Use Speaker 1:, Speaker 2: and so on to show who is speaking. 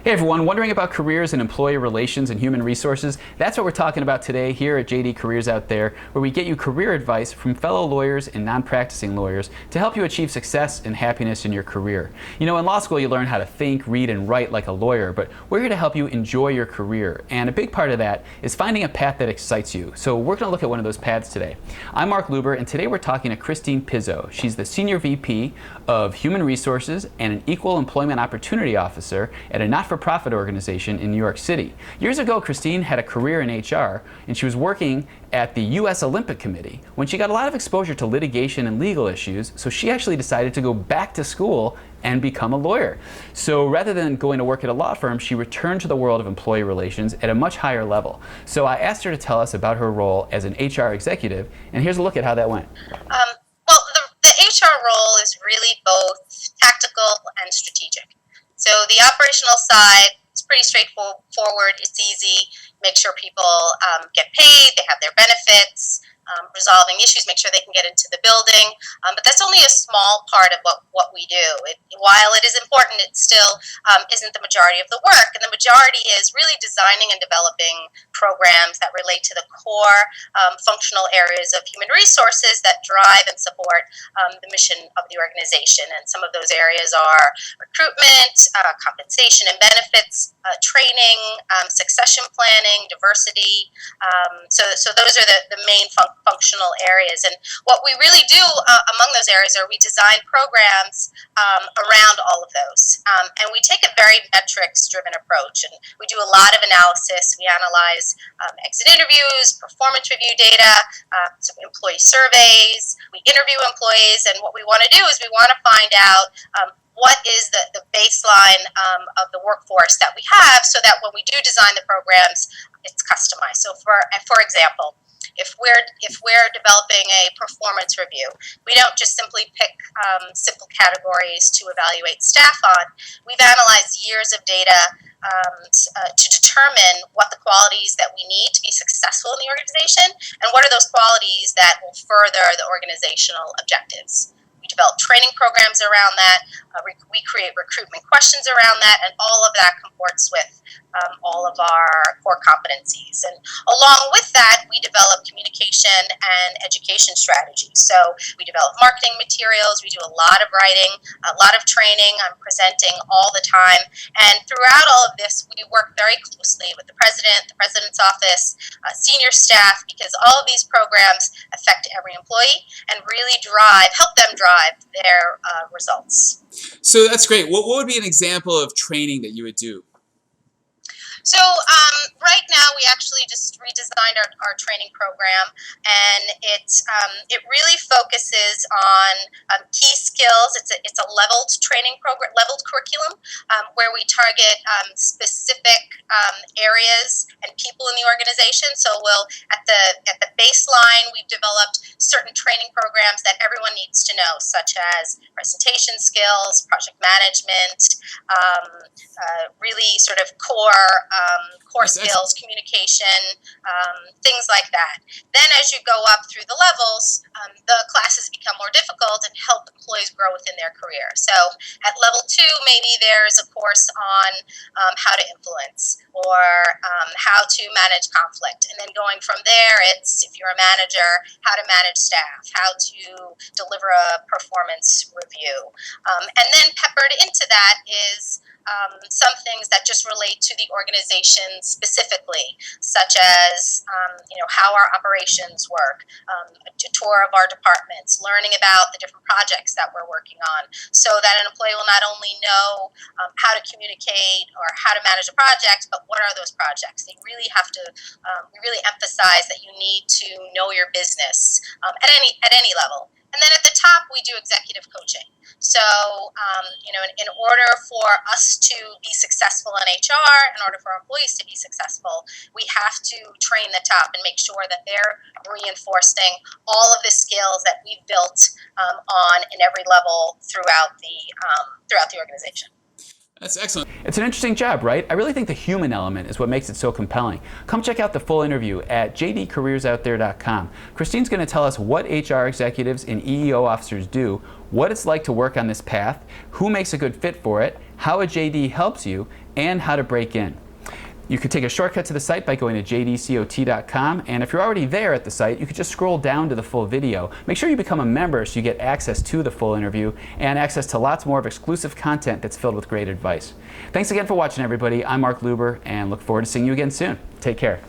Speaker 1: Hey everyone, wondering about careers and employee relations and human resources? That's what we're talking about today here at JD Careers Out There, where we get you career advice from fellow lawyers and non-practicing lawyers to help you achieve success and happiness in your career. You know, in law school you learn how to think, read, and write like a lawyer, but we're here to help you enjoy your career. And a big part of that is finding a path that excites you. So we're going to look at one of those paths today. I'm Marc Luber, and today we're talking to Kristine Pizzo. She's the Senior VP of Human Resources and an Equal Employment Opportunity Officer at a not-for-profit organization in New York City. Years ago, Kristine had a career in HR, and she was working at the U.S. Olympic Committee when she got a lot of exposure to litigation and legal issues, so she actually decided to go back to school and become a lawyer. So rather than going to work at a law firm, she returned to the world of employee relations at a much higher level. So I asked her to tell us about her role as an HR executive, and here's a look at how that went.
Speaker 2: The HR role is really both tactical and strategic. So the operational side is pretty straightforward. It's easy. Make sure people get paid, they have their benefits, resolving issues, make sure they can get into the building. But that's only a small part of what we do. While it is important, it still isn't the majority of the work. And the majority is really designing and developing programs that relate to the core functional areas of human resources that drive and support the mission of the organization. And some of those areas are recruitment, compensation and benefits, training, succession planning, diversity. So those are the main functional areas. And what we really do among those areas are we design programs around all of those. And we take a very metrics-driven approach. And we do a lot of analysis. We analyze exit interviews, performance review data, some employee surveys. We interview employees. And what we want to do is we want to find out what is the baseline of the workforce that we have, so that when we do design the programs, it's customized. So for example, if we're developing a performance review, we don't just simply pick simple categories to evaluate staff on. We've analyzed years of data to determine what the qualities that we need to be successful in the organization, and what are those qualities that will further the organizational objectives. We develop training programs around that. We create recruitment questions around that, and all of that comports with all of our core competencies. And along with that, we develop communication and education strategies. So we develop marketing materials. We do a lot of writing, a lot of training. I'm presenting all the time. And throughout all of this, we work very closely with the president's office, senior staff, because all of these programs affect every employee and really help them drive their results.
Speaker 3: So that's great. What would be an example of training that you would do?
Speaker 2: So right now we actually just redesigned our training program, and it really focuses on key skills. It's a leveled training program, leveled curriculum, where we target specific areas and people in the organization. So at the baseline, we've developed certain training programs that everyone needs to know, such as presentation skills, project management, really sort of core skills, communication, things like that. Then as you go up through the levels, the classes become more difficult and help employees grow within their career. So at level 2, maybe there's a course on how to influence, or how to manage conflict. And then going from there, it's, if you're a manager, how to manage staff, how to deliver a performance review. And then peppered into that is some things that just relate to the organization specifically, such as how our operations work, a tour of our departments, learning about the different projects that we're working on, so that an employee will not only know how to communicate or how to manage a project, but what are those projects. They really have to, we really emphasize that you need to know your business at any level. And then at the top, we do executive coaching. So, in order for us to be successful in HR, in order for our employees to be successful, we have to train the top and make sure that they're reinforcing all of the skills that we've built on in every level throughout the organization.
Speaker 3: That's excellent.
Speaker 1: It's an interesting job, right? I really think the human element is what makes it so compelling. Come check out the full interview at jdcareersoutthere.com. Kristine's going to tell us what HR executives and EEO officers do, what it's like to work on this path, who makes a good fit for it, how a JD helps you, and how to break in. You could take a shortcut to the site by going to JDCOT.com, and if you're already there at the site, you could just scroll down to the full video. Make sure you become a member so you get access to the full interview and access to lots more of exclusive content that's filled with great advice. Thanks again for watching, everybody. I'm Marc Luber, and look forward to seeing you again soon. Take care.